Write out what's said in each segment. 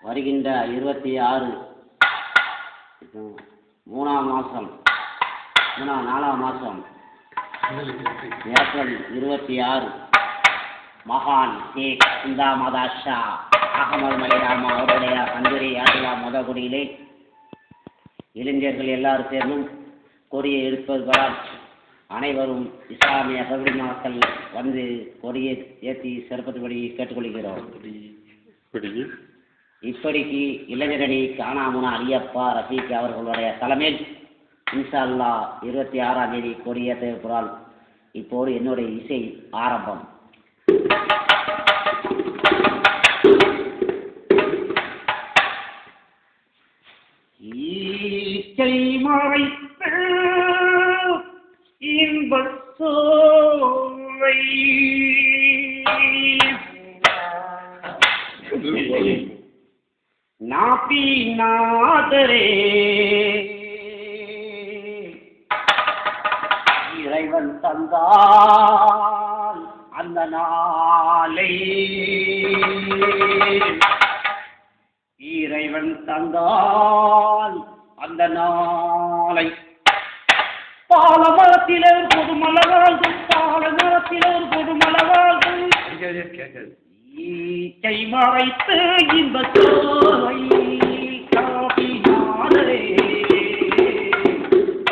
வருகின்ற 26 4ஆம் மாதம் ஏப்ரல் 26 மகான் ஷேக் இந்தாமத் ஷா அகமது மலிராமா அவருடைய கந்தூரி ஆட்டிலா மொதகுடியிலே இளைஞர்கள் எல்லாரும் சேர்ந்தும் கொடியை எடுப்பதால் அனைவரும் இஸ்லாமிய பகுதி மக்கள் வந்து கொடியை ஏற்றி சிறப்பதுபடி கேட்டுக்கொள்கிறோம். இப்படிக்கு இளைஞரணி காணாமுனா அலியப்பா ரஃபீக் அவர்களுடைய தலைமையில் இன்ஷா அல்லாஹ் 26ஆம் தேதி கொடியேற்றப்படால் இப்போது என்னுடைய இசை ஆரம்பம். ஈச்சை மறைத்து இன்பச் சோலை நாதரே இறைவன் தந்தான் அந்த நாளை இறைவன் தந்தான் அந்த நாளை பாலமரத்திலே பொதுமலவாழ்கள் பாலமரத்திலே பொதுமலவாழ்கள் ஈச்சை மறைத்து இந்த சோலை காப்பினாரே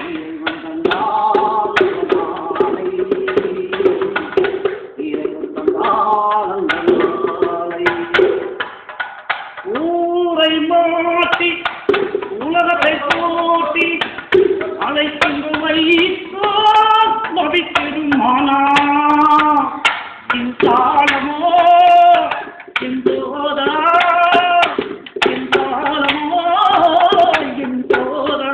இறைவன் தந்தான் இறைவன் தந்தான் அந்த நாளை ஊரை மாட்டி உலகத்தை போட்டி அதை கண்டு வைத்தால் நபித்திருமானா காலமோ எந்தோதா எந்தாலமோ எந்தோதா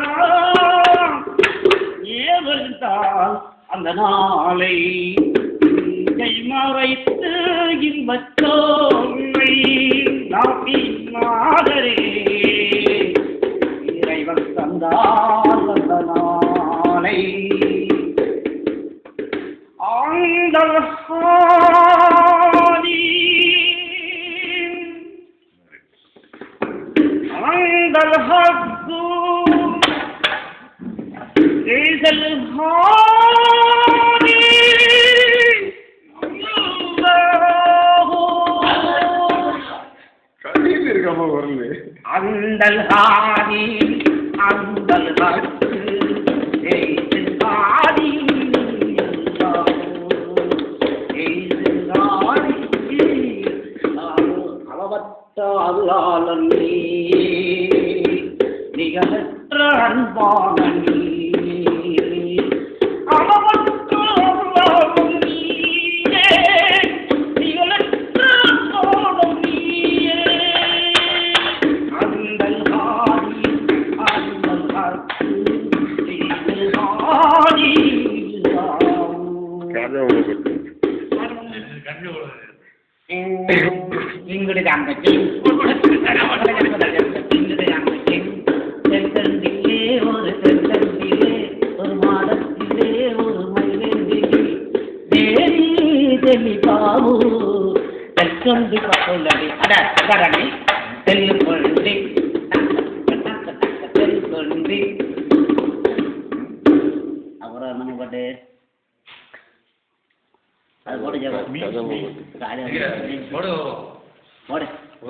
ஏவென்றால் அந்த நாளை கை மறைத்து இன்பச்சோலை நாட்டின் மாதரே இறைவன் தந்தால் அந்த நாளை ஆண்டல் ஹாதி ஆண்டல் ஹக்கு ஏசல் ஹாதி அந்தல் ஹாதி அந்தல் ஹக்கு ஏசல் ஹாதி அருளாளன் நீ நிகழற்ற அன்பான நீ அளவற்ற அருளாளன் நீயே நிகழற்ற அன்பான நீயே அந்தல் ஹாதி அந்தல் ஹக்கு ஏசல் ஹாதி இங்குடி தாங்கச்சி தென்கண்டிலே ஒரு தென்கண்டிலே ஒரு மாதத்திலே ஒரு மயிலெண்டிலே தேவி தெல்லி பாபு தெற்கொண்டு பட்டுள்ளது அடரணி தெல்லுகொண்டி தெல்கொண்டி அப்புறம் நம்ம பாட்டு அது போட்டு போடு